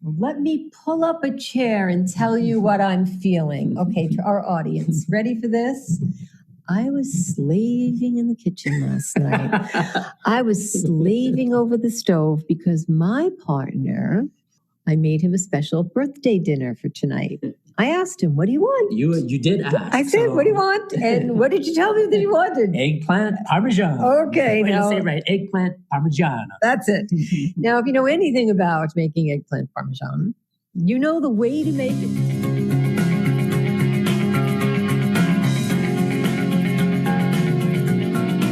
Let me pull up a chair and tell you what I'm feeling. Okay, to our audience, ready for this? I was slaving in the kitchen last night. I was slaving over the stove because my partner, I made him a special birthday dinner for tonight. I asked him, what do you want? You did ask. I said, what do you want? And what did you tell me that you wanted? Eggplant Parmesan. Okay. Wait, now, say it right. Eggplant Parmesan. That's it. Now, if you know anything about making eggplant Parmesan, you know the way to make it.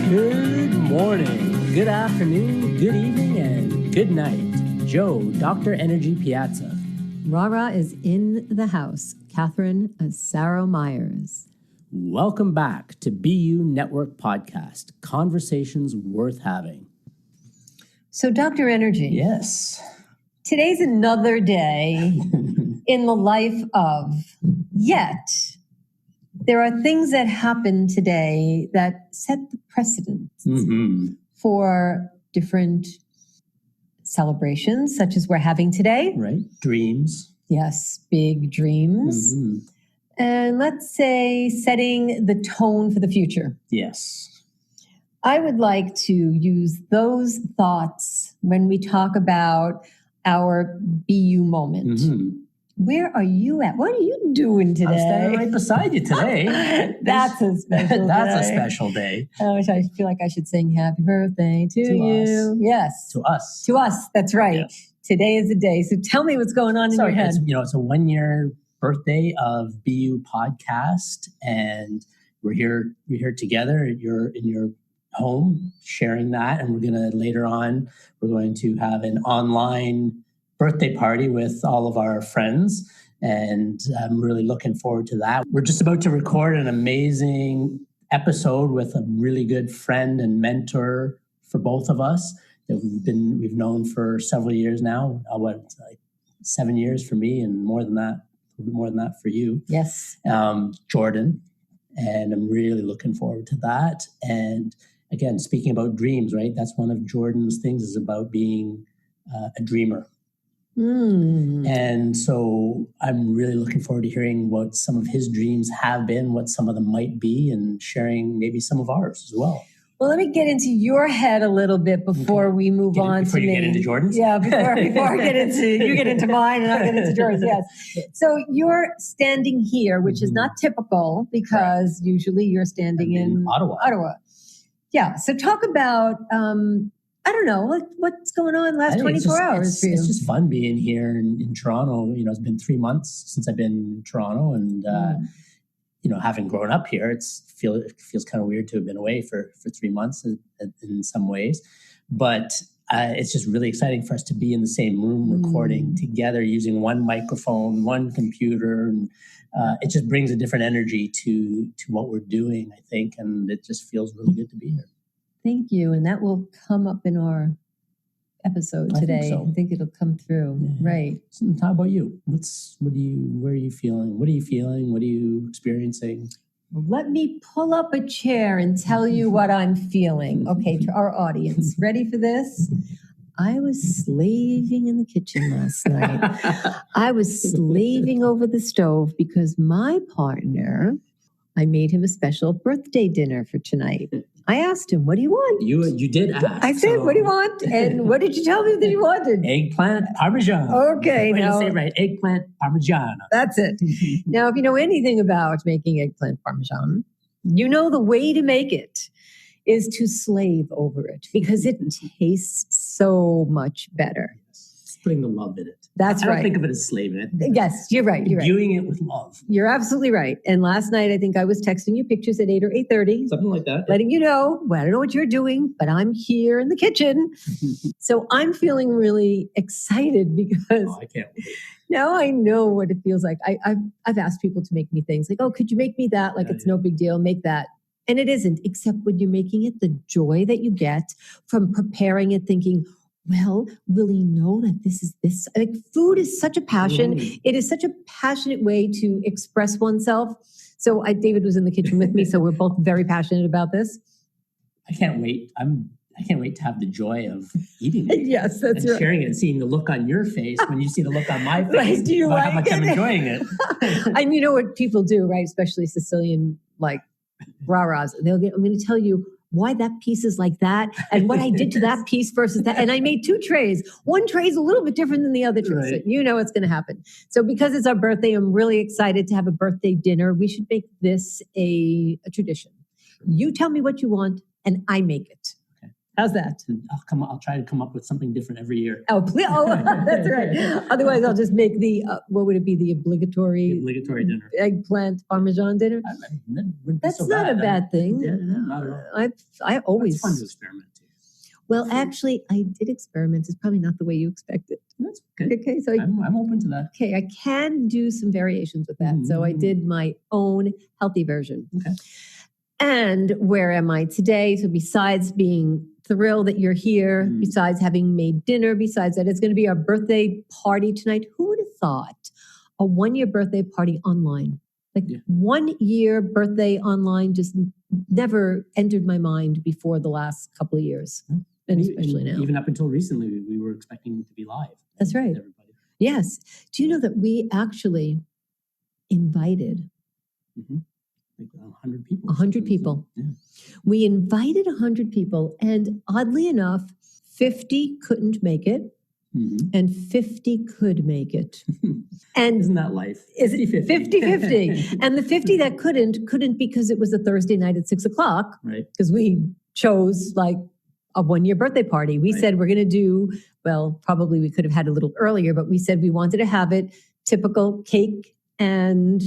Good morning, good afternoon, good evening, and good night. Joe, Dr. Energy Piazza. Rara is in the house. Catherine Sarah Myers. Welcome back to BU Network Podcast, Conversations Worth Having. So, Dr. Energy. Yes. Today's another day in the life of, yet there are things that happen today that set the precedent for different celebrations, such as we're having today. Right. Dreams. Yes, big dreams. And let's say setting the tone for the future. Yes. I would like to use those thoughts when we talk about our BU moment. Where are you at? What are you doing today? I'm standing right beside you today. That's a special day. That's a special day. I feel like I should sing happy birthday to you. Us. Yes. To us. To us. That's right. Yes. Today is the day. So tell me what's going on in your head. It's a 1 year birthday of BU podcast, and we're here together. You're in your home sharing that, and we're going to have an online birthday party with all of our friends, and I'm really looking forward to that. We're just about to record an amazing episode with a really good friend and mentor for both of us that we've known for several years now. 7 years for me, and more than that for you. Yes. Jordan, and I'm really looking forward to that. And again, speaking about dreams, right? That's one of Jordan's things, is about being a dreamer. And so I'm really looking forward to hearing what some of his dreams have been, what some of them might be, and sharing maybe some of ours as well. Well, let me get into your head a little bit before we move on to me. Before you get into Jordan's? Yeah, before I get into, you get into mine and I get into Jordan's, yes. So you're standing here, which is not typical because usually you're standing in Ottawa. Yeah, so talk about, I don't know, what's going on last 24 hours for you? It's just fun being here in Toronto. It's been 3 months since I've been in Toronto, and having grown up here, it feels kind of weird to have been away for 3 months in some ways. But it's just really exciting for us to be in the same room recording together using one microphone, one computer. And it just brings a different energy to what we're doing, I think. And it just feels really good to be here. Thank you. And that will come up in our episode today. I think it'll come through. Yeah. Right. So how about you? Where are you feeling? What are you feeling? What are you experiencing? Let me pull up a chair and tell you what I'm feeling. Okay, to our audience, ready for this? I was slaving in the kitchen last night. I was slaving over the stove because my partner, I made him a special birthday dinner for tonight. I asked him, what do you want? You did ask. I said, what do you want? And what did you tell me that you wanted? Eggplant Parmesan. Okay. Wait, say it right. Eggplant Parmesan. That's it. Now, if you know anything about making eggplant Parmesan, you know the way to make it is to slave over it because it tastes so much better. It's putting the love in it. That's right. I don't think of it as slaving it. Yes, you're right. Imbuing it with love. You're absolutely right. And last night, I think I was texting you pictures at 8 or 8:30. Something like that. Letting you know, I don't know what you're doing, but I'm here in the kitchen. So I'm feeling really excited because I can't wait. Now I know what it feels like. I've asked people to make me things like, could you make me that? Like, it's no big deal. Make that. And it isn't, except when you're making it, the joy that you get from preparing it, thinking, well, will he know that this is this? Like, food is such a passion. It is such a passionate way to express oneself. So David was in the kitchen with me, so we're both very passionate about this. I can't wait. I'm I can't wait to have the joy of eating it. Yes, that's and right. sharing it and seeing the look on your face when you see the look on my face. Like, do you about how like much I'm it? enjoying it. And you know what people do, right? Especially Sicilian, like rah-rahs. I'm going to tell you why that piece is like that and what I did to that piece versus that. And I made 2 trays. One tray is a little bit different than the other tray. Right. So you know what's going to happen. So because it's our birthday, I'm really excited to have a birthday dinner. We should make this a tradition. You tell me what you want and I make it. Okay. How's that? I'll try to come up with something different every year. Oh, please. Oh, that's right. Otherwise, I'll just make the, what would it be? The obligatory dinner. Eggplant Parmesan dinner? That's so not a bad thing. Yeah, not at all. I always. It's fun to experiment too. Well, actually, I did experiment. It's probably not the way you expected. That's okay. Okay, so I'm open to that. okay, I can do some variations with that. Mm-hmm. So I did my own healthy version. Okay. And where am I today? So besides being thrilled that you're here, besides having made dinner, besides that, it's going to be our birthday party tonight. Who would have thought a 1-year birthday party online? Like 1 year birthday online just never entered my mind before the last couple of years. And especially now. Even up until recently, we were expecting to be live. That's right. Everybody. Yes. Do you know that we actually invited like 100 people. 100 people. Yeah. We invited 100 people, and oddly enough, 50 couldn't make it, and 50 could make it. And isn't that life? 50-50. And the 50 that couldn't because it was a Thursday night at 6:00. Right. Because we chose like a 1-year birthday party. We said we're going to do, well, probably we could have had a little earlier, but we said we wanted to have it typical cake and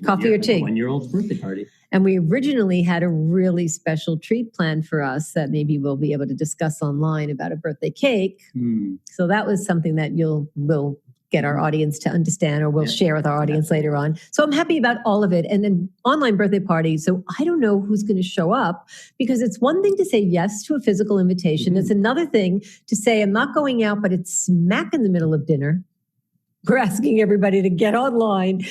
coffee or tea. 1-year-old's birthday party. And we originally had a really special treat planned for us that maybe we'll be able to discuss online about a birthday cake. So that was something that we'll get our audience to understand, or we'll share with our audience later on. So I'm happy about all of it. And then online birthday party. So I don't know who's going to show up, because it's one thing to say yes to a physical invitation. It's another thing to say, I'm not going out, but it's smack in the middle of dinner. We're asking everybody to get online.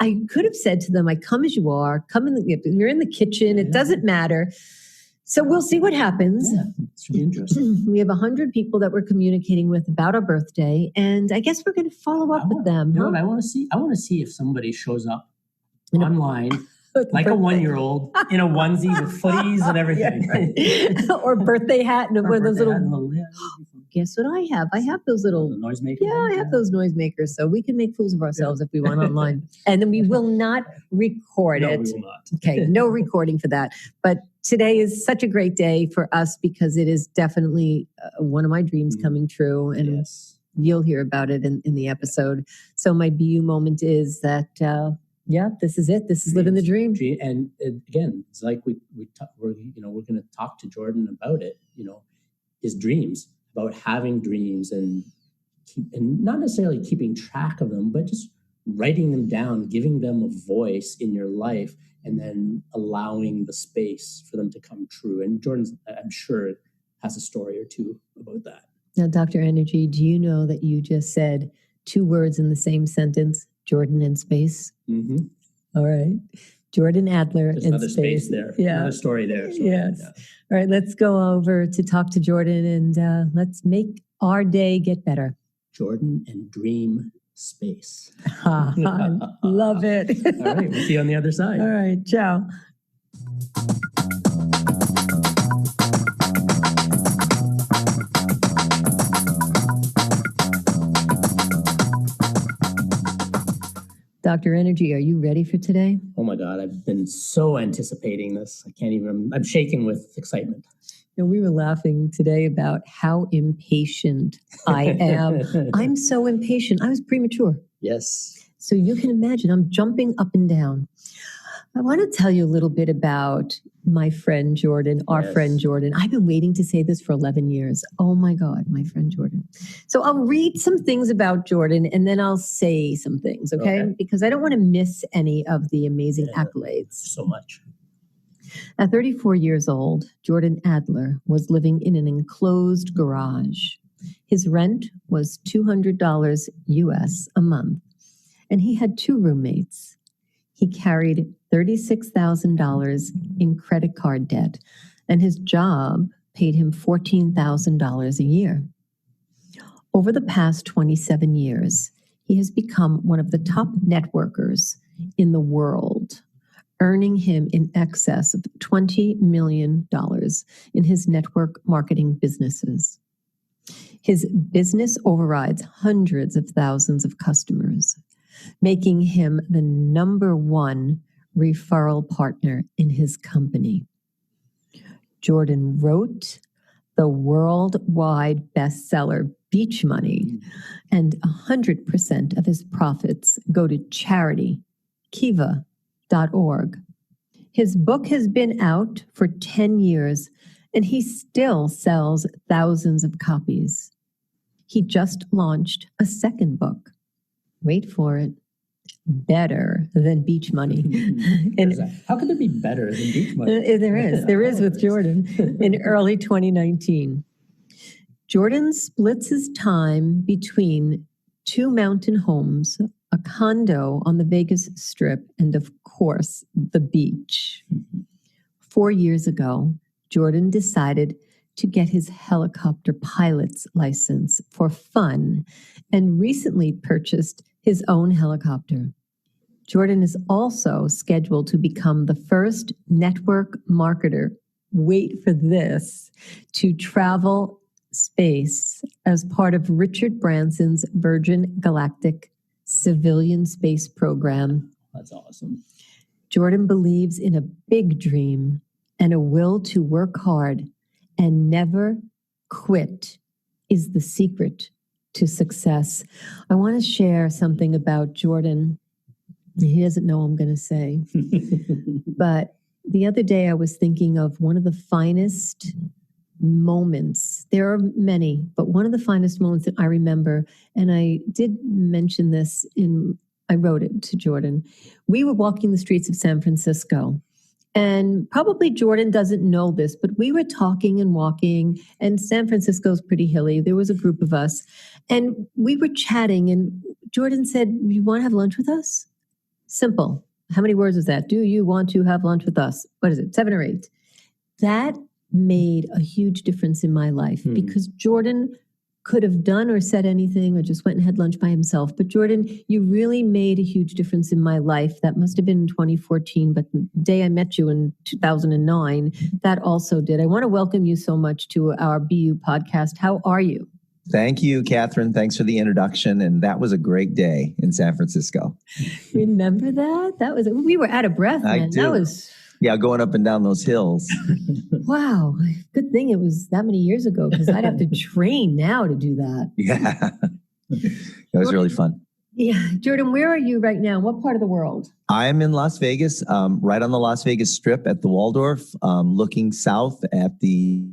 I could have said to them, I come as you are, you're in the kitchen, it doesn't matter. So we'll see what happens. Yeah, it should be interesting. We have 100 people that we're communicating with about our birthday, and I guess we're going to follow up with them. You know what I want to see? I want to see if somebody shows up online like a 1-year-old in a onesie with footies and everything. Yeah. Or birthday hat and one of those little... Yeah. Guess what I have? I have those little... noisemakers. Yeah, I have those noisemakers, so we can make fools of ourselves if we want online. And then we will not record it. No, we will not. Okay, no recording for that. But today is such a great day for us, because it is definitely one of my dreams coming true. And you'll hear about it in the episode. So my BU moment is that, this is it. This is living the dream. And again, it's like we're going to talk to Jordan about it, his dreams, about having dreams and not necessarily keeping track of them, but just writing them down, giving them a voice in your life, and then allowing the space for them to come true. And Jordan's, I'm sure, has a story or two about that. Now, Dr. Energy, do you know that you just said 2 words in the same sentence, Jordan and space? All right. Jordan Adler. There's and another space there. Yeah. Another story there. So, yes. Yeah. All right. Let's go over to talk to Jordan, and let's make our day get better. Jordan and dream space. Love it. All right. We'll see you on the other side. All right. Ciao. Dr. Energy, are you ready for today? Oh my God, I've been so anticipating this. I'm shaking with excitement. We were laughing today about how impatient I am. I'm so impatient. I was premature. Yes. So you can imagine I'm jumping up and down. I want to tell you a little bit about my friend Jordan, our friend Jordan. I've been waiting to say this for 11 years. Oh my God, my friend Jordan. So I'll read some things about Jordan, and then I'll say some things, okay? Because I don't want to miss any of the amazing accolades. So much. At 34 years old, Jordan Adler was living in an enclosed garage. His rent was $200 US a month, and he had 2 roommates. He carried $36,000 in credit card debt, and his job paid him $14,000 a year. Over the past 27 years, he has become one of the top networkers in the world, earning him in excess of $20 million in his network marketing businesses. His business overrides hundreds of thousands of customers, making him the #1 referral partner in his company. Jordan wrote the worldwide bestseller Beach Money, and 100% of his profits go to charity, kiva.org. His book has been out for 10 years, and he still sells thousands of copies. He just launched a second book. Wait for it. Better than Beach Money. And how could there be better than Beach Money? There is with Jordan in early 2019. Jordan splits his time between 2 mountain homes, a condo on the Vegas Strip, and of course, the beach. 4 years ago, Jordan decided to get his helicopter pilot's license for fun and recently purchased his own helicopter. Jordan is also scheduled to become the first network marketer, wait for this, to travel space as part of Richard Branson's Virgin Galactic civilian space program. That's awesome. Jordan believes in a big dream and a will to work hard and never quit is the secret to success. I want to share something about Jordan. He doesn't know I'm going to say. But the other day I was thinking of one of the finest moments. There are many, but one of the finest moments that I remember, and I did mention this I wrote it to Jordan. We were walking the streets of San Francisco, and probably Jordan doesn't know this, but we were talking and walking, and San Francisco's pretty hilly. There was a group of us, and we were chatting, and Jordan said, "You want to have lunch with us?" Simple. How many words is that? Do you want to have lunch with us? What is it, 7 or 8? That made a huge difference in my life because Jordan could have done or said anything or just went and had lunch by himself. But Jordan, you really made a huge difference in my life. That must have been in 2014, but the day I met you in 2009, that also did. I want to welcome you so much to our BU podcast. How are you? Thank you, Catherine. Thanks for the introduction. And that was a great day in San Francisco. Remember that? We were out of breath, man. I do. That was... Yeah, going up and down those hills. Wow. Good thing it was that many years ago because I'd have to train now to do that. Yeah. It was really fun. Yeah. Jordan, where are you right now? What part of the world? I'm in Las Vegas, right on the Las Vegas Strip at the Waldorf, looking south at the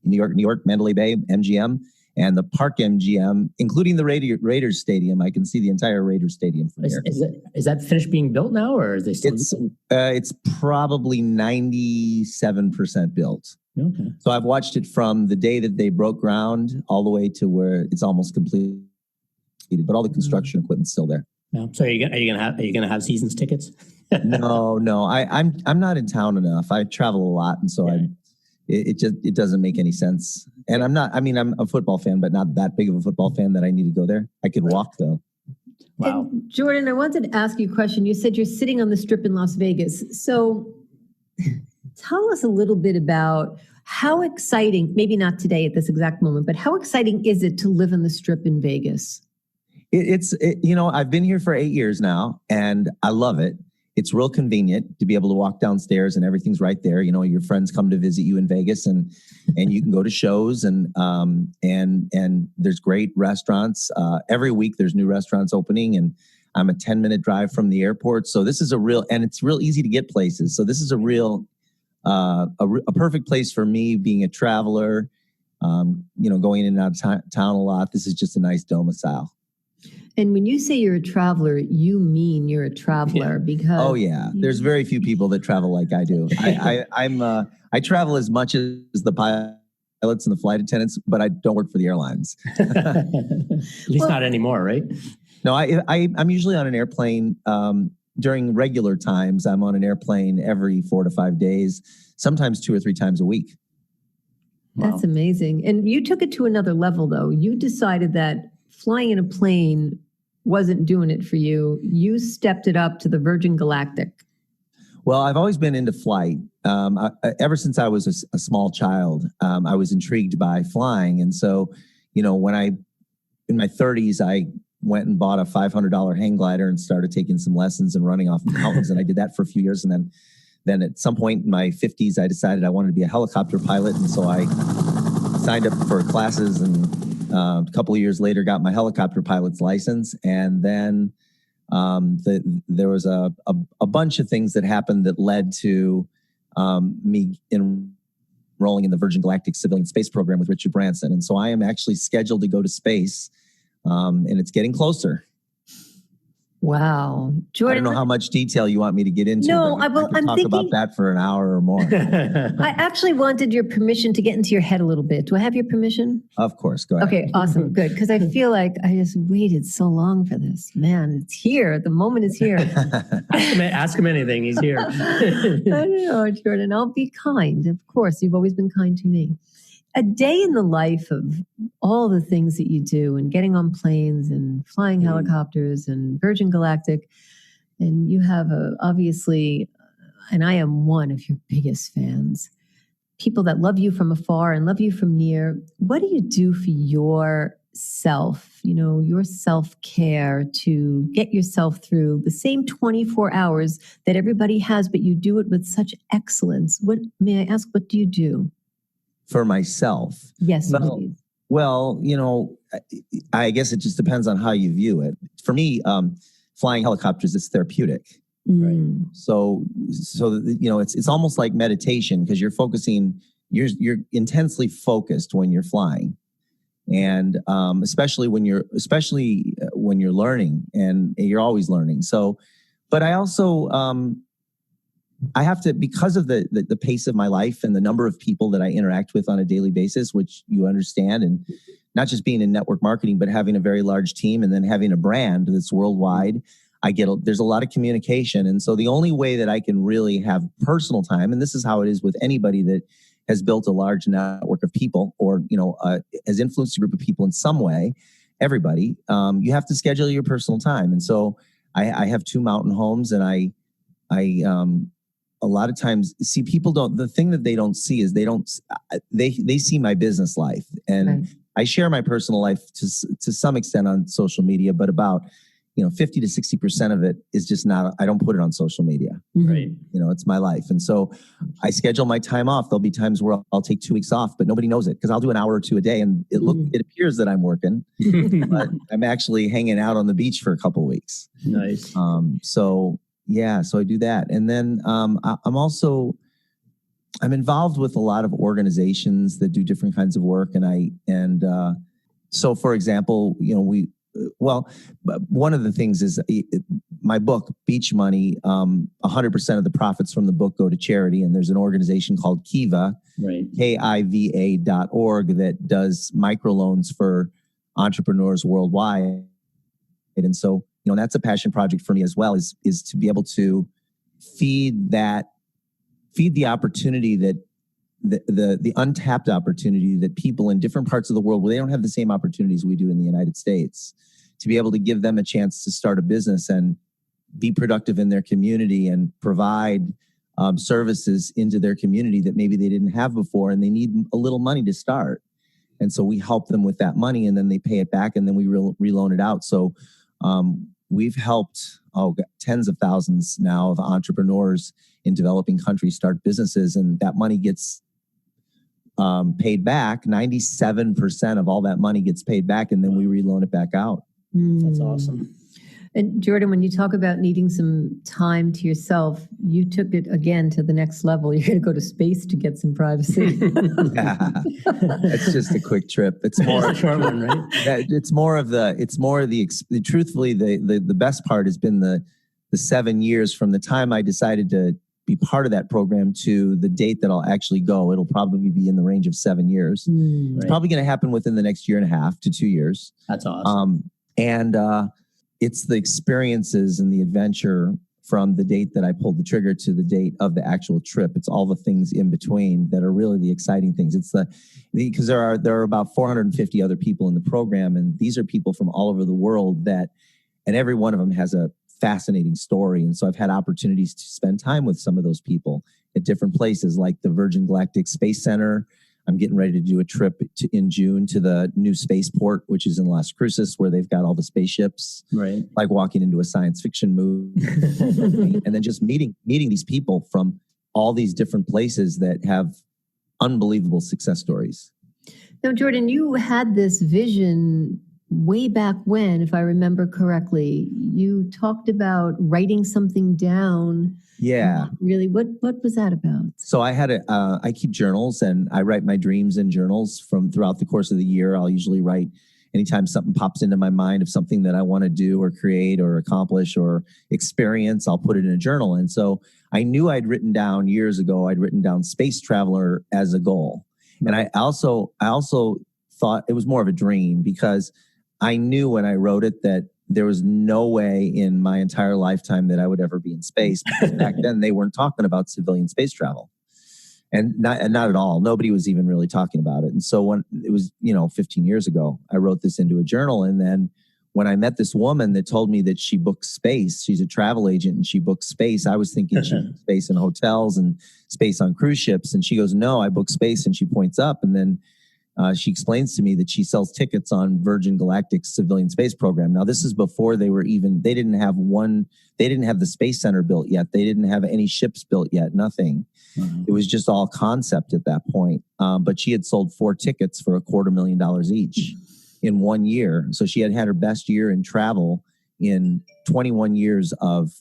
New York, Mandalay Bay, MGM, and the Park MGM, including the Raiders Stadium. I can see the entire Raiders Stadium from here. Is that finished being built now, or is they still? It's probably 97% built. Okay. So I've watched it from the day that they broke ground all the way to where it's almost completed, but all the construction equipment's still there. Yeah. So are you gonna have seasons tickets? No. I'm not in town enough. I travel a lot, and so it doesn't make any sense. And I'm a football fan, but not that big of a football fan that I need to go there. I could walk though. Wow. And Jordan, I wanted to ask you a question. You said you're sitting on the Strip in Las Vegas. So tell us a little bit about how exciting, maybe not today at this exact moment, but how exciting is it to live on the Strip in Vegas? I've been here for 8 years now and I love it. It's real convenient to be able to walk downstairs and everything's right there. You know, your friends come to visit you in Vegas and you can go to shows and there's great restaurants. Every week there's new restaurants opening and I'm a 10-minute drive from the airport. So this is it's real easy to get places. So this is a perfect place for me being a traveler, going in and out of town a lot. This is just a nice domicile. And when you say you're a traveler, you mean you're a traveler because... Oh, yeah. There's very few people that travel like I do. I travel as much as the pilots and the flight attendants, but I don't work for the airlines. At least not anymore, right? No, I'm usually on an airplane during regular times. I'm on an airplane every 4 to 5 days, sometimes 2 or 3 times a week. That's amazing. And you took it to another level, though. You decided that flying in a plane wasn't doing it for you. You stepped it up to the Virgin Galactic. Well, I've always been into flight. Ever since I was a small child, I was intrigued by flying. And so, in my 30s, I went and bought a $500 hang glider and started taking some lessons and running off mountains. And I did that for a few years. And then at some point in my 50s, I decided I wanted to be a helicopter pilot. And so I signed up for classes and a couple of years later got my helicopter pilot's license. And then there was a bunch of things that happened that led to me enrolling in the Virgin Galactic Civilian Space Program with Richard Branson. And so I am actually scheduled to go to space, and it's getting closer. Wow. Jordan, I don't know how much detail you want me to get into. No, I can talk about that for an hour or more. I actually wanted your permission to get into your head a little bit. Do I have your permission? Of course. Go ahead. Okay, awesome. Good. Because I feel like I just waited so long for this. Man, it's here. The moment is here. Ask him anything. He's here. I don't know, Jordan. I'll be kind. Of course, you've always been kind to me. A day in the life of all the things that you do and getting on planes and flying helicopters and Virgin Galactic. And you have obviously, and I am one of your biggest fans, people that love you from afar and love you from near. What do you do for yourself, your self-care to get yourself through the same 24 hours that everybody has, but you do it with such excellence? May I ask, what do you do? For myself? Yes, please. Well, I guess it just depends on how you view it. For me, flying helicopters is therapeutic. Right. So it's almost like meditation because you're focusing, you're intensely focused when you're flying. And especially when you're learning, and you're always learning. So, but I also I have to, because of the pace of my life and the number of people that I interact with on a daily basis, which you understand, and not just being in network marketing, but having a very large team and then having a brand that's worldwide, there's a lot of communication. And so the only way that I can really have personal time, and this is how it is with anybody that has built a large network of people or, has influenced a group of people in some way, everybody, you have to schedule your personal time. And so I have 2 mountain homes, and I a lot of times see people the thing that they don't see is they see my business life, and right. I share my personal life to some extent on social media, but about 50 to 60% of it is just not, I don't put it on social media. Right. It's my life. And so I schedule my time off. There'll be times where I'll take 2 weeks off, but nobody knows it because I'll do an hour or 2 a day, and it appears that I'm working, but I'm actually hanging out on the beach for a couple of weeks. Nice. So I do that. And then I'm involved with a lot of organizations that do different kinds of work. So for example, one of the things is my book, Beach Money, 100% of the profits from the book go to charity. And there's an organization called Kiva, right. KIVA.org, that does microloans for entrepreneurs worldwide. And so, that's a passion project for me as well, is to be able to feed the opportunity that the untapped opportunity that people in different parts of the world where they don't have the same opportunities we do in the United States, to be able to give them a chance to start a business and be productive in their community and provide services into their community that maybe they didn't have before, and they need a little money to start. And so we help them with that money, and then they pay it back, and then we reloan it out. So we've helped tens of thousands now of entrepreneurs in developing countries start businesses, and that money gets paid back. 97% of all that money gets paid back, and then we reloan it back out. That's awesome. And Jordan, when you talk about needing some time to yourself, you took it again to the next level. You're going to go to space to get some privacy. It's just a quick trip. It's more a short one, right? Truthfully, the best part has been the 7 years from the time I decided to be part of that program to the date that I'll actually go. It'll probably be in the range of 7 years. It's probably going to happen within the next 1.5 to 2 years. That's awesome. It's the experiences and the adventure from the date that I pulled the trigger to the date of the actual trip. It's all the things in between that are really the exciting things. It's because there are about 450 other people in the program, and these are people from all over the world and every one of them has a fascinating story. And so I've had opportunities to spend time with some of those people at different places, like the Virgin Galactic Space Center. I'm getting ready to do a trip in June to the new spaceport, which is in Las Cruces, where they've got all the spaceships, right? Like walking into a science fiction movie. And then just meeting these people from all these different places that have unbelievable success stories. Now, Jordan, you had this vision way back when, if I remember correctly. You talked about writing something down. Yeah. Really, what was that about? So I keep journals, and I write my dreams in journals from throughout the course of the year. I'll usually write anytime something pops into my mind of something that I want to do or create or accomplish or experience, I'll put it in a journal. And so I knew I'd written down years ago, I'd written down space traveler as a goal. And I also thought it was more of a dream, because I knew when I wrote it that there was no way in my entire lifetime that I would ever be in space. Back then, they weren't talking about civilian space travel, and not at all. Nobody was even really talking about it. And so when it was, 15 years ago, I wrote this into a journal. And then when I met this woman that told me that she books space, she's a travel agent and she books space. I was thinking she booked space in hotels and space on cruise ships. And she goes, "No, I book space." And she points up, and then she explains to me that she sells tickets on Virgin Galactic's civilian space program. Now, this is before they didn't have the space center built yet. They didn't have any ships built yet, nothing. Mm-hmm. It was just all concept at that point. But she had sold 4 tickets for $250,000 each in 1 year. So she had her best year in travel in 21 years of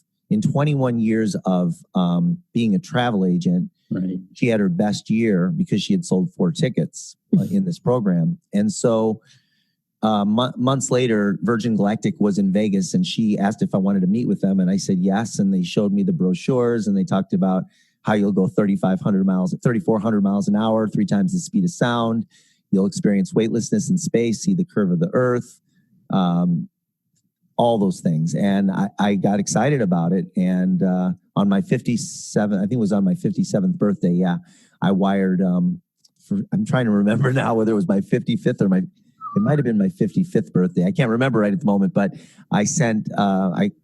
being a travel agent. Right. She had her best year because she had sold 4 tickets in this program. And so months later, Virgin Galactic was in Vegas, and she asked if I wanted to meet with them. And I said yes. And they showed me the brochures, and they talked about how you'll go 3,400 miles an hour, 3 times the speed of sound. You'll experience weightlessness in space, see the curve of the Earth, all those things. And I got excited about it. And on my 57th birthday, yeah, I wired, I'm trying to remember now whether it was my 55th or it might have been my 55th birthday. I can't remember right at the moment, but I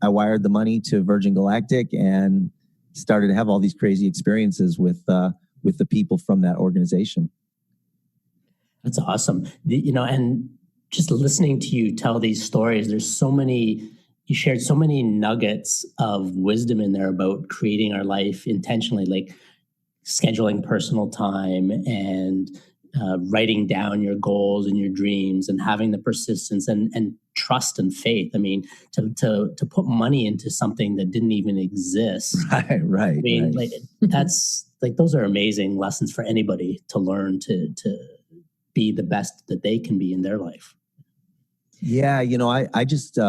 wired the money to Virgin Galactic and started to have all these crazy experiences with the people from that organization. That's awesome. And just listening to you tell these stories, you shared so many nuggets of wisdom in there about creating our life intentionally, like scheduling personal time and writing down your goals and your dreams and having the persistence and trust and faith. I mean, to put money into something that didn't even exist. Right. I mean, right. That's those are amazing lessons for anybody to learn to be the best that they can be in their life. Yeah, I just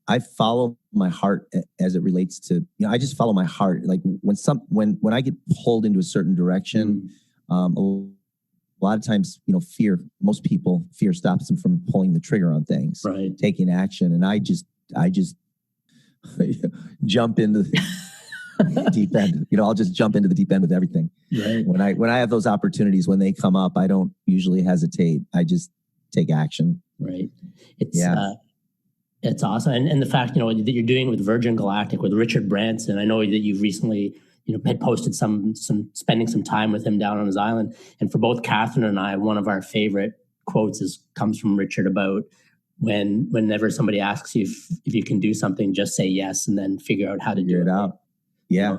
I follow my heart as it relates to, I just follow my heart. Like when I get pulled into a certain direction, a lot of times, most people, fear stops them from pulling the trigger on things, right? Taking action. And I just jump into the deep end. I'll just jump into the deep end with everything. Right. When I have those opportunities, when they come up, I don't usually hesitate. I just take action. Right. It's awesome. And the fact, that you're doing with Virgin Galactic with Richard Branson, I know that you've recently, had posted some spending some time with him down on his island. And for both Catherine and I, one of our favorite quotes comes from Richard about whenever somebody asks you if you can do something, just say yes, and then figure out how to do it out. Yeah.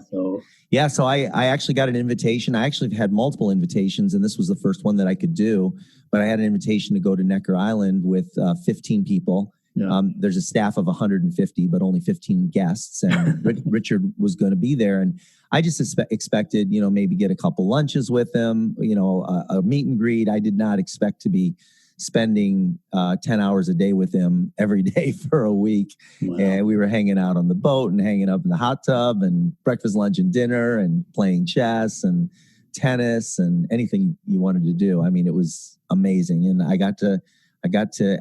So I actually got an invitation. I actually had multiple invitations, and this was the first one that I could do. But I had an invitation to go to Necker Island with 15 people. Yeah. There's a staff of 150, but only 15 guests. And Richard was going to be there. And I just expected, maybe get a couple lunches with him, a meet and greet. I did not expect to be spending 10 hours a day with him every day for a week. Wow. And we were hanging out on the boat and hanging up in the hot tub and breakfast, lunch, and dinner and playing chess and tennis and anything you wanted to do. I mean, it was amazing. And I got to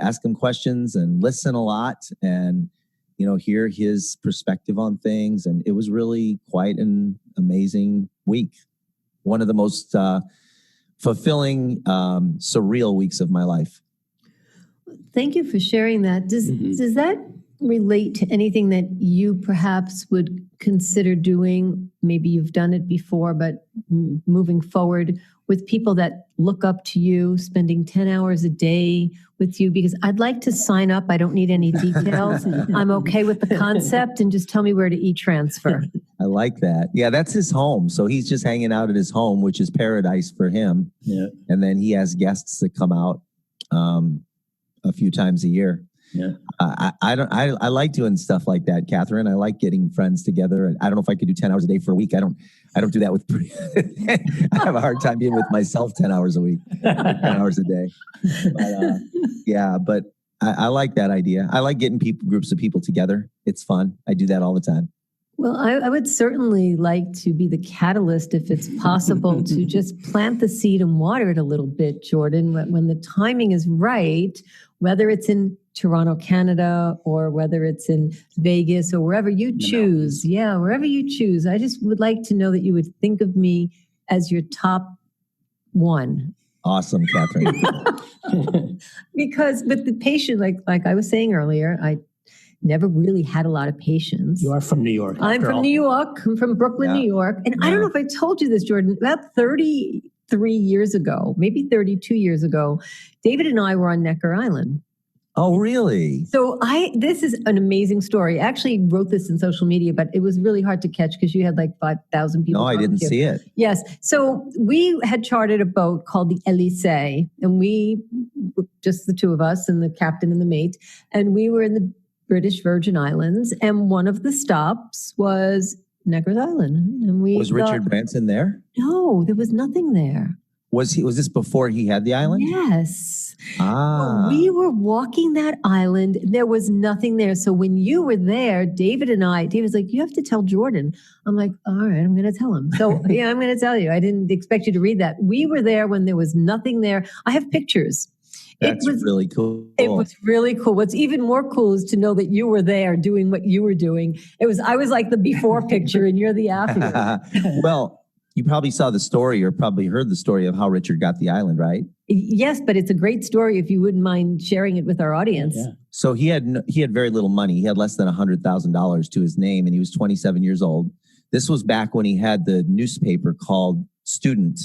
ask him questions and listen a lot. And hear his perspective on things. And it was really quite an amazing week. One of the most fulfilling, surreal weeks of my life. Thank you for sharing that. Does that relate to anything that you perhaps would consider doing? Maybe you've done it before, but moving forward with people that look up to you, spending 10 hours a day with you, because I'd like to sign up. I don't need any details. I'm okay with the concept, and just tell me where to e-transfer. I like that. Yeah, that's his home. So he's just hanging out at his home, which is paradise for him. Yeah. And then he has guests that come out a few times a year. Yeah. I like doing stuff like that, Catherine. I like getting friends together. I don't know if I could do 10 hours a day for a week. I don't do that with, I have a hard time being with myself 10 hours a week, 10 hours a day. But I like that idea. I like getting groups of people together. It's fun. I do that all the time. Well, I would certainly like to be the catalyst, if it's possible, to just plant the seed and water it a little bit, Jordan, when the timing is right, whether it's in Toronto, Canada, or whether it's in Vegas or wherever you choose. Yeah, wherever you choose. I just would like to know that you would think of me as your top one. Awesome, Catherine. Because with the patient, like I was saying earlier, I never really had a lot of patience. You are from New York. I'm from New York. I'm from Brooklyn, New York. And I don't know if I told you this, Jordan, about 33 years ago, maybe 32 years ago, David and I were on Necker Island. Oh, really? So this is an amazing story. I actually wrote this in social media, but it was really hard to catch because you had like 5,000 people. No, I didn't see it. Yes. So we had chartered a boat called the Elysee, and we, just the two of us and the captain and the mate, and we were in the British Virgin Islands, and one of the stops was Necker Island. And was Richard Branson there? No, there was nothing there. Was this before he had the island? Yes. Ah. We were walking that island. There was nothing there. So when you were there, David's like, you have to tell Jordan. I'm like, all right, I'm going to tell him. So yeah, I'm going to tell you. I didn't expect you to read that. We were there when there was nothing there. I have pictures. That's really cool. It was really cool. What's even more cool is to know that you were there doing what you were doing. I was like the before picture and you're the after. Well, you probably saw the story or probably heard the story of how Richard got the island, right? Yes, but it's a great story if you wouldn't mind sharing it with our audience. Yeah. So he had very little money. He had less than $100,000 to his name, and he was 27 years old. This was back when he had the newspaper called Student.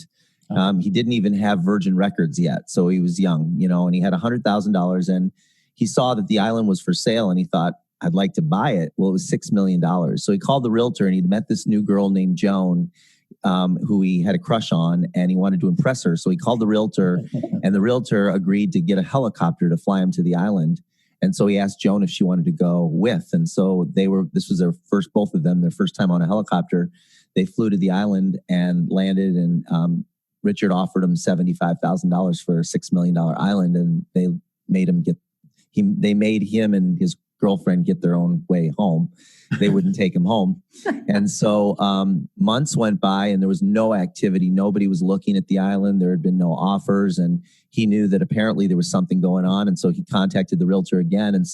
He didn't even have Virgin Records yet, so he was young, and he had $100,000, and he saw that the island was for sale, and he thought, I'd like to buy it. Well, it was $6 million. So he called the realtor, and he'd met this new girl named Joan, who he had a crush on, and he wanted to impress her. So he called the realtor, and the realtor agreed to get a helicopter to fly him to the island. And so he asked Joan if she wanted to go with. And so this was both of them, their first time on a helicopter. They flew to the island and landed, and Richard offered him $75,000 for a $6 million island, and they made him and his girlfriend get their own way home. They wouldn't take him home. And so months went by and there was no activity. Nobody was looking at the island. There had been no offers. And he knew that apparently there was something going on. And so he contacted the realtor again and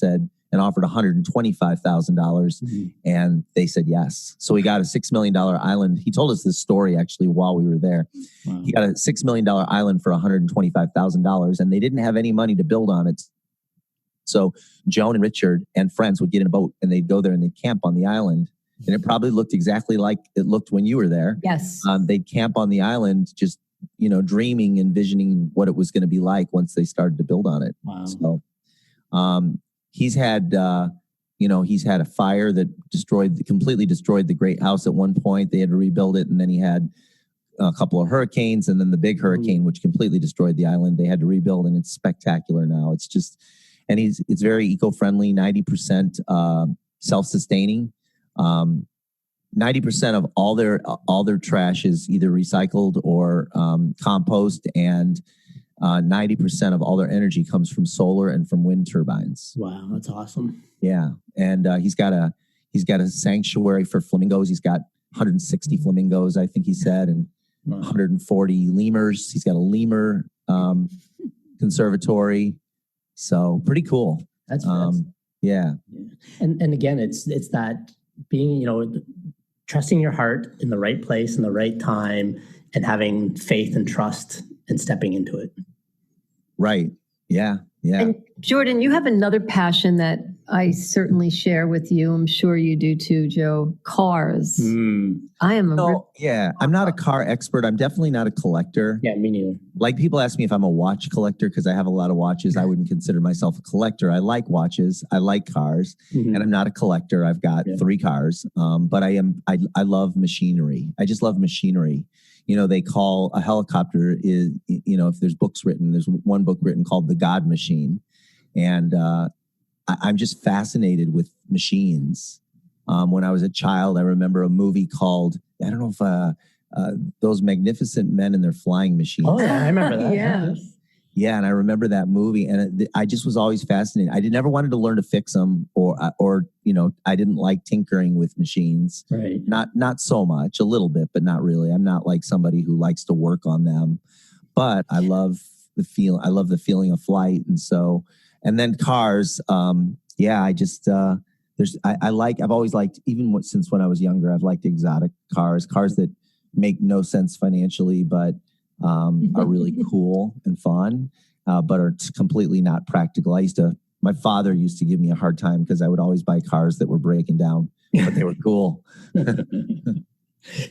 offered $125,000. Mm-hmm. And they said yes. So he got a $6 million island. He told us this story actually while we were there. Wow. He got a $6 million island for $125,000, and they didn't have any money to build on it. So Joan and Richard and friends would get in a boat and they'd go there and they'd camp on the island. And it probably looked exactly like it looked when you were there. Yes. They'd camp on the island, just, dreaming, envisioning what it was going to be like once they started to build on it. Wow. So he's had a fire that completely destroyed the great house at one point. They had to rebuild it. And then he had a couple of hurricanes, and then the big hurricane, which completely destroyed the island. They had to rebuild, and it's spectacular now. It's just... And it's very eco-friendly, 90% self-sustaining. 90% of all their trash is either recycled or compost, and 90% of all their energy comes from solar and from wind turbines. Wow, that's awesome. Yeah, and he's got a sanctuary for flamingos. He's got 160 flamingos, I think he said, and 140 lemurs. He's got a lemur conservatory. So pretty cool. That's Yeah. And again, it's that being, trusting your heart in the right place in the right time and having faith and trust and stepping into it. Right. Yeah. Yeah. And Jordan, you have another passion that I certainly share with you. I'm sure you do too, Joe. Cars. I am I'm not a car expert. I'm definitely not a collector. Yeah, me neither. Like, people ask me if I'm a watch collector because I have a lot of watches. I wouldn't consider myself a collector. I like watches. I like cars, and I'm not a collector. I've got 3 cars, but I love machinery. I just love machinery. They call a helicopter is, if there's books written, there's one book written called The God Machine. And I'm just fascinated with machines. When I was a child, I remember a movie called, I don't know if Those Magnificent Men and Their Flying Machines. Oh, yeah, I remember that. Yes. Yeah, and I remember that movie, and I just was always fascinated. I never wanted to learn to fix them, or I didn't like tinkering with machines. Right. Not so much, a little bit, but not really. I'm not like somebody who likes to work on them, but I love the feel. I love the feeling of flight, and then cars. I just I've always liked, even since when I was younger, I've liked exotic cars that make no sense financially, but are really cool and fun, but are completely not practical. My father used to give me a hard time because I would always buy cars that were breaking down, but they were cool.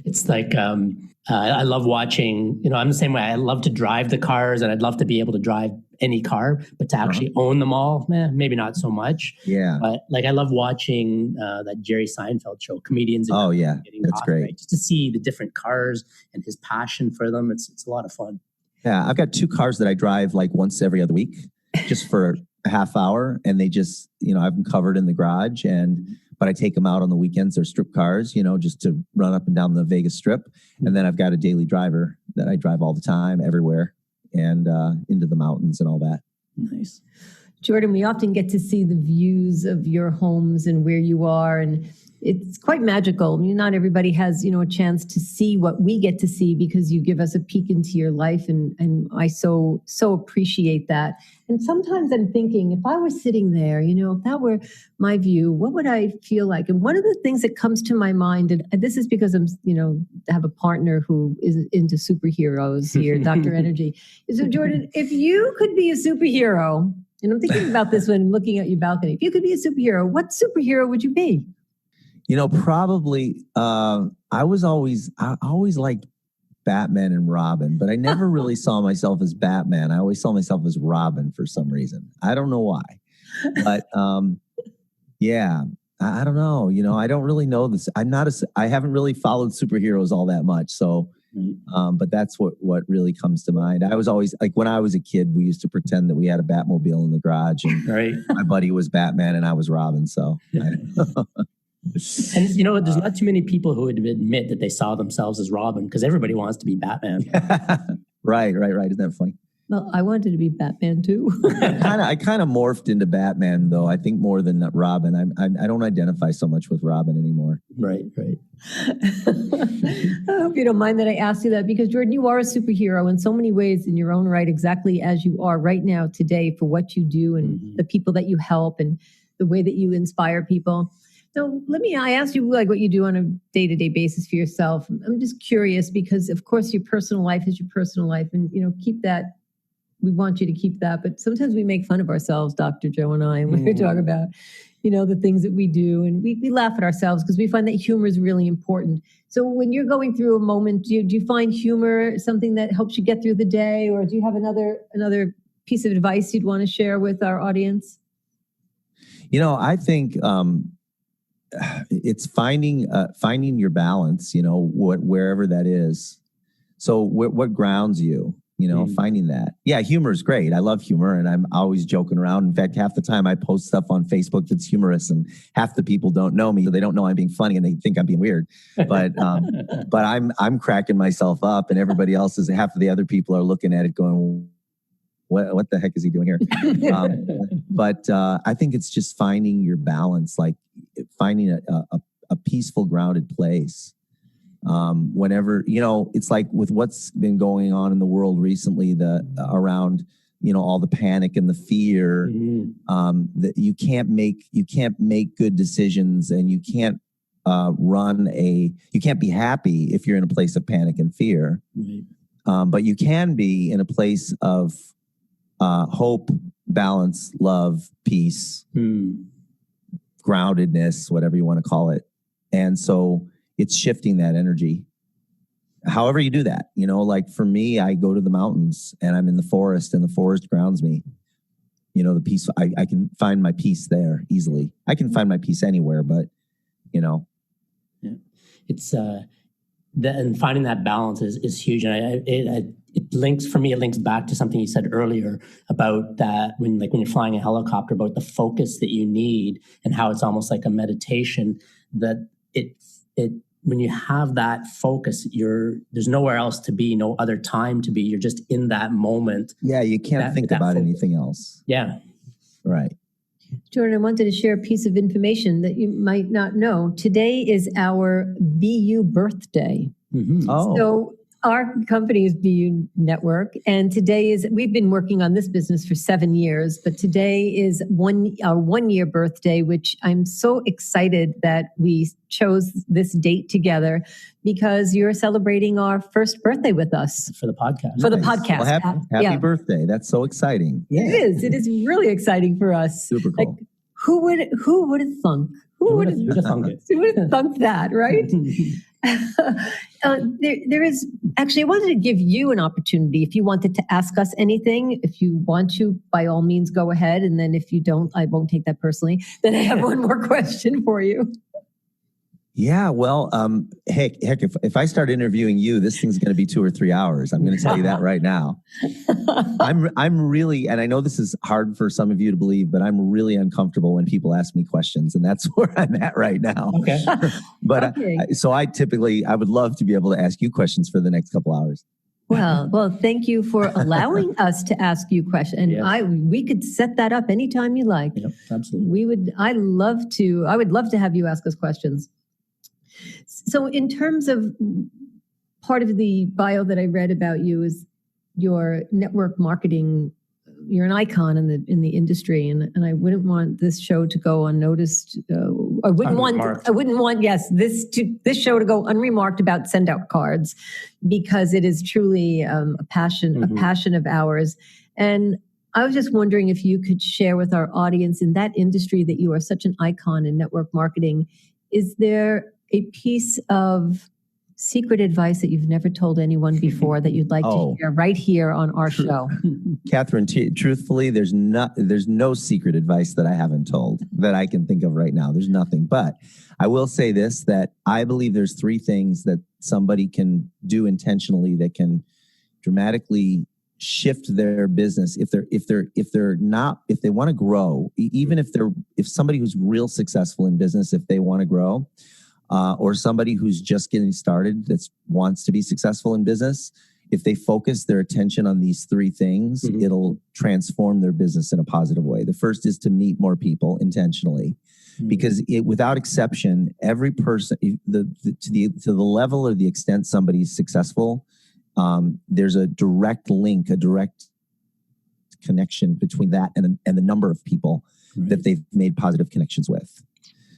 It's like, I love watching, I'm the same way. I love to drive the cars, and I'd love to be able to drive any car, but to actually own them all, maybe not so much. Yeah. But I love watching that Jerry Seinfeld show, Comedians. Oh yeah, that's great. Right? Just to see the different cars and his passion for them. It's a lot of fun. Yeah, I've got 2 cars that I drive like once every other week, just for a half hour, and they just, I have them covered in the garage, but I take them out on the weekends. They're strip cars, just to run up and down the Vegas Strip. And then I've got a daily driver that I drive all the time, everywhere, and into the mountains and all that. Nice. Jordan, we often get to see the views of your homes and where you are, and it's quite magical. Not everybody has, a chance to see what we get to see because you give us a peek into your life, and I so appreciate that. And sometimes I'm thinking, if I were sitting there, if that were my view, what would I feel like? And one of the things that comes to my mind, and this is because I'm, have a partner who is into superheroes here, Dr. Energy. So Jordan, if you could be a superhero, and I'm thinking about this when looking at your balcony, if you could be a superhero, what superhero would you be? Probably, I always liked Batman and Robin, but I never really saw myself as Batman. I always saw myself as Robin for some reason. I don't know why, but I don't know. I don't really know this. I haven't really followed superheroes all that much. So, but that's what really comes to mind. I was always, like, when I was a kid, we used to pretend that we had a Batmobile in the garage, and my buddy was Batman and I was Robin. So. And there's not too many people who would admit that they saw themselves as Robin, because everybody wants to be Batman. Right. Isn't that funny? Well, I wanted to be Batman too. I kind of morphed into Batman, though. I think more than Robin. I don't identify so much with Robin anymore. Right. I hope you don't mind that I asked you that, because Jordan, you are a superhero in so many ways in your own right, exactly as you are right now today for what you do and the people that you help and the way that you inspire people. So I asked you what you do on a day-to-day basis for yourself. I'm just curious because, of course, your personal life is your personal life, and keep that. We want you to keep that, but sometimes we make fun of ourselves, Dr. Joe and I, when we talk about, the things that we do, and we laugh at ourselves because we find that humor is really important. So when you're going through a moment, do you find humor something that helps you get through the day, or do you have another piece of advice you'd want to share with our audience? I think. It's finding your balance, wherever that is. So what grounds you, finding that. Yeah, humor is great. I love humor, and I'm always joking around. In fact, half the time I post stuff on Facebook that's humorous, and half the people don't know me. They don't know I'm being funny, and they think I'm being weird. But but I'm cracking myself up, and everybody else half of the other people are looking at it going, what the heck is he doing here? But I think it's just finding your balance, like finding a peaceful, grounded place. Whenever, it's like with what's been going on in the world recently, around, all the panic and the fear, that you can't make good decisions, and you can't you can't be happy if you're in a place of panic and fear. But you can be in a place of hope, balance, love, peace, groundedness, whatever you want to call it. And so it's shifting that energy. However you do that, like for me, I go to the mountains and I'm in the forest, and the forest grounds me. The peace, I can find my peace there easily. I can find my peace anywhere, but it's and finding that balance is huge. And it links back to something you said earlier about that when you're flying a helicopter, about the focus that you need and how it's almost like a meditation, that when you have that focus, there's nowhere else to be, no other time to be. You're just in that moment. Yeah, you can't think about anything else. Yeah. Right. Jordan, I wanted to share a piece of information that you might not know. Today is our BU birthday. Oh. So our company is BU Network, and we've been working on this business for 7 years, but today is our 1 year birthday, which I'm so excited that we chose this date together, because you're celebrating our first birthday with us. For the podcast. For the podcast. Well, happy birthday. That's so exciting. Yeah. It is really exciting for us. Super cool. Like, who would have thunk? Who would have thunk that, right? There is actually, I wanted to give you an opportunity. If you wanted to ask us anything, if you want to, by all means, go ahead. And then if you don't, I won't take that personally. Then I have one more question for you. Yeah, well, heck, if I start interviewing you, this thing's going to be 2 or 3 hours. I'm going to tell you that right now. I'm really, and I know this is hard for some of you to believe, but I'm really uncomfortable when people ask me questions, and that's where I'm at right now. Okay. But okay. So I would love to be able to ask you questions for the next couple hours. Well, thank you for allowing us to ask you questions. And Yes. we could set that up anytime you like. Yep, absolutely. I would love to have you ask us questions. So in terms of part of the bio that I read about you is your network marketing. You're an icon in the industry, and I wouldn't want this show to go unnoticed. I wouldn't want this show to go unremarked about send out cards, because it is truly a passion of ours. And I was just wondering if you could share with our audience, in that industry that you are such an icon in network marketing, is there a piece of secret advice that you've never told anyone before that you'd like to share right here on our show? Catherine, truthfully, there's no secret advice that I haven't told that I can think of right now. There's nothing. But I will say this, that I believe there's 3 things that somebody can do intentionally that can dramatically shift their business if they want to grow, even if somebody who's real successful in business, if they want to grow, or somebody who's just getting started that wants to be successful in business, if they focus their attention on these 3 things, it'll transform their business in a positive way. The first is to meet more people intentionally, because without exception, every person, to the level or the extent somebody's successful, there's a direct link, a direct connection between that and the number of people that they've made positive connections with.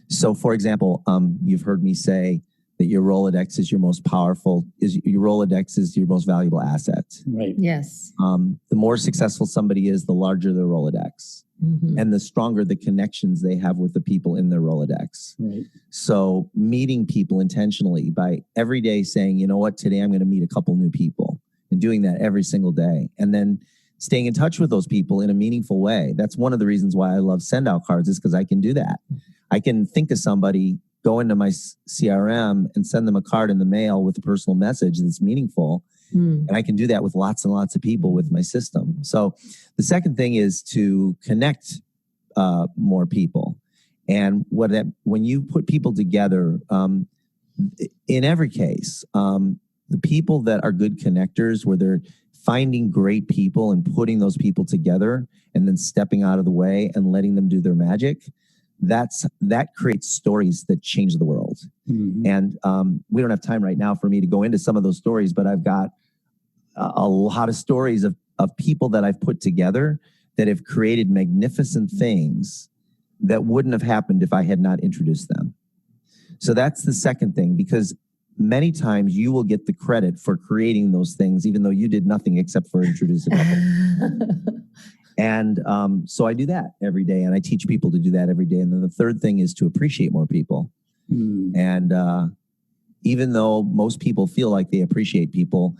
So, for example, you've heard me say that your Rolodex is your most powerful, your Rolodex is your most valuable asset. Right. Yes. The more successful somebody is, the larger their Rolodex, and the stronger the connections they have with the people in their Rolodex. Right. So meeting people intentionally by every day saying, you know what, today I'm going to meet a couple new people, and doing that every single day. And then staying in touch with those people in a meaningful way. That's one of the reasons why I love send out cards, is because I can do that. I can think of somebody, go into my CRM and send them a card in the mail with a personal message that's meaningful. And I can do that with lots and lots of people with my system. So the second thing is to connect more people. And when you put people together, in every case, the people that are good connectors, where they're finding great people and putting those people together and then stepping out of the way and letting them do their magic, that creates stories that change the world. And we don't have time right now for me to go into some of those stories, but I've got a lot of stories of of people that I've put together that have created magnificent things that wouldn't have happened if I had not introduced them. So that's the second thing, because many times you will get the credit for creating those things, even though you did nothing except for introduce a couple. And so I do that every day, and I teach people to do that every day. And then the third thing is to appreciate more people. And even though most people feel like they appreciate people,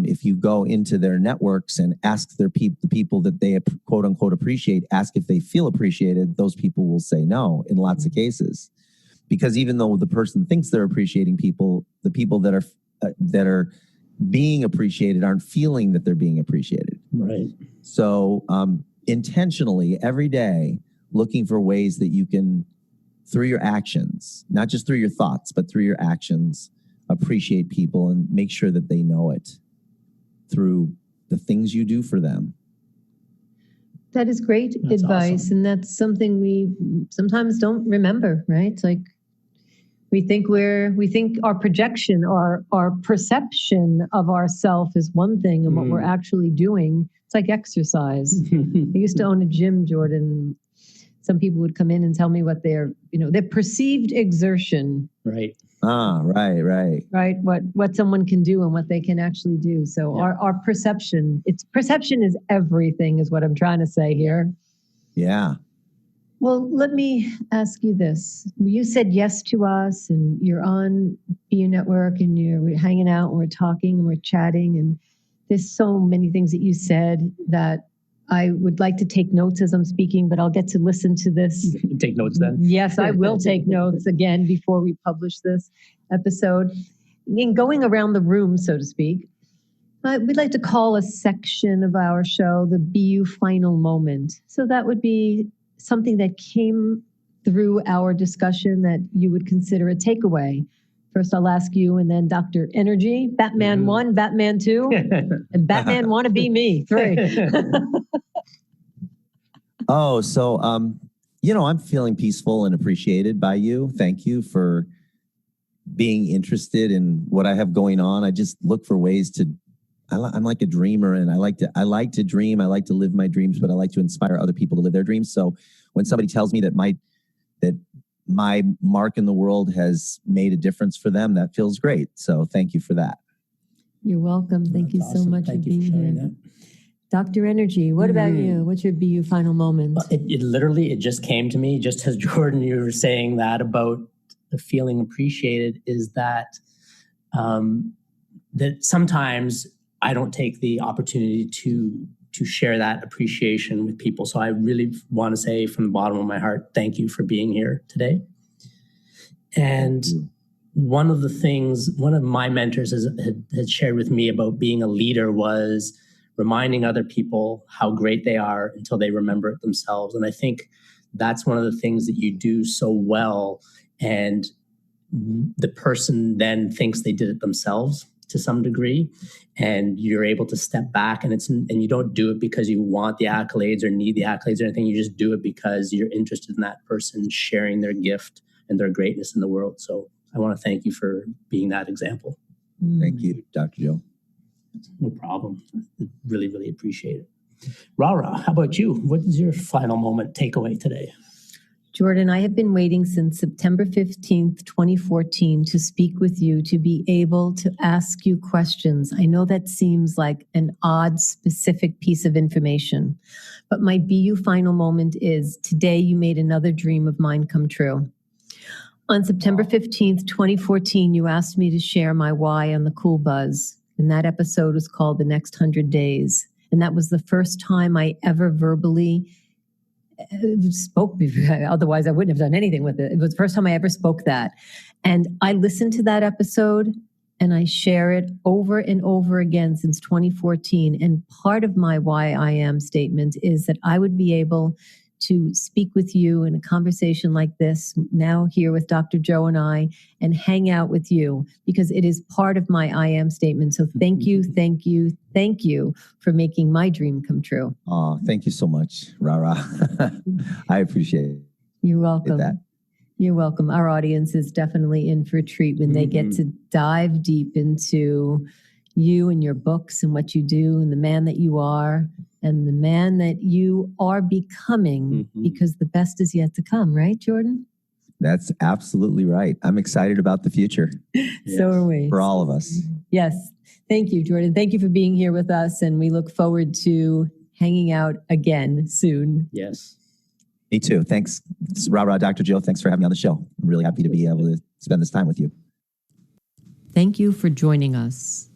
if you go into their networks and ask the people that they quote unquote appreciate, ask if they feel appreciated, those people will say no in lots of cases. Because even though the person thinks they're appreciating people, the people that are being appreciated aren't feeling that they're being appreciated. Right. So intentionally every day, looking for ways that you can, through your actions, not just through your thoughts, but through your actions, appreciate people and make sure that they know it through the things you do for them. That is great That's advice. awesome. And that's something we sometimes don't remember, right? It's like we think our projection, our perception of ourself is one thing, and what we're actually doing, it's like exercise. I used to own a gym, Jordan. Some people would come in and tell me what their perceived exertion. Right. Right. What someone can do and what they can actually do. So our perception is everything, is what I'm trying to say here. Yeah. Well, let me ask you this. You said yes to us, and you're on BU Network, and we're hanging out, and we're talking, and we're chatting, and there's so many things that you said that I would like to take notes as I'm speaking, but I'll get to listen to this. Take notes then. Yes, I will take notes again before we publish this episode. In going around the room, so to speak, we'd like to call a section of our show the BU Final Moment. So that would be something that came through our discussion that you would consider a takeaway. First, I'll ask you, and then Dr. Energy, Batman 1, Batman 2, and Batman Wanna Be Me 3. Oh, so, I'm feeling peaceful and appreciated by you. Thank you for being interested in what I have going on. I just look for ways to, I'm like a dreamer, and I like to dream. I like to live my dreams, but I like to inspire other people to live their dreams. So when somebody tells me that my mark in the world has made a difference for them, that feels great. So thank you for that. You're welcome. Thank you so much for being here. Dr. Energy, what about you? What's your BU final moment? Well, it literally just came to me, just as Jordan, you were saying that about the feeling appreciated, is that that sometimes I don't take the opportunity to share that appreciation with people. So I really want to say from the bottom of my heart, thank you for being here today. And one of my mentors had shared with me about being a leader was reminding other people how great they are until they remember it themselves. And I think that's one of the things that you do so well. And the person then thinks they did it themselves to some degree, and you're able to step back, and you don't do it because you want the accolades or need the accolades or anything. You just do it because you're interested in that person sharing their gift and their greatness in the world. So I want to thank you for being that example. Thank you, Dr. Joe. No problem. Really, really appreciate it. Rara, how about you? What is your final moment takeaway today? Jordan, I have been waiting since September 15th, 2014 to speak with you, to be able to ask you questions. I know that seems like an odd, specific piece of information, but my BU final moment is today you made another dream of mine come true. On September 15th, 2014, you asked me to share my why on the Cool Buzz, and that episode was called The Next 100 Days. And that was the first time I ever verbally spoke, otherwise I wouldn't have done anything with it. It was the first time I ever spoke that. And I listened to that episode and I share it over and over again since 2014. And part of my why I am statement is that I would be able to speak with you in a conversation like this, now here with Dr. Joe and I, and hang out with you, because it is part of my I am statement. So thank you for making my dream come true. Oh, thank you so much, Rara. I appreciate it. You're welcome. You're welcome. Our audience is definitely in for a treat when they get to dive deep into you and your books and what you do and the man that you are and the man that you are becoming, because the best is yet to come, right, Jordan? That's absolutely right. I'm excited about the future. So are we. For all of us. Yes. Thank you, Jordan. Thank you for being here with us. And we look forward to hanging out again soon. Yes. Me too. Thanks. Rah, Dr. Jill. Thanks for having me on the show. I'm really happy to be able to spend this time with you. Thank you for joining us.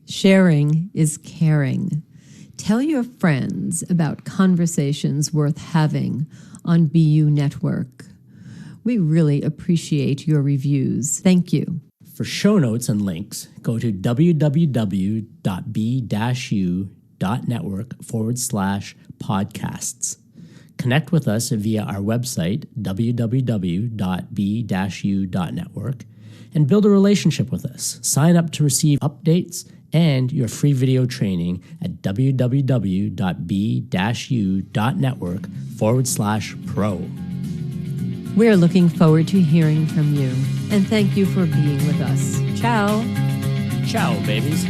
Sharing is caring. Tell your friends about conversations worth having on BU Network. We really appreciate your reviews. Thank you. For show notes and links, go to www.b-u.network/podcasts. Connect with us via our website, www.b-u.network, and build a relationship with us. Sign up to receive updates and your free video training at www.b-u.network/pro. We're looking forward to hearing from you, and thank you for being with us. Ciao. Ciao, babies.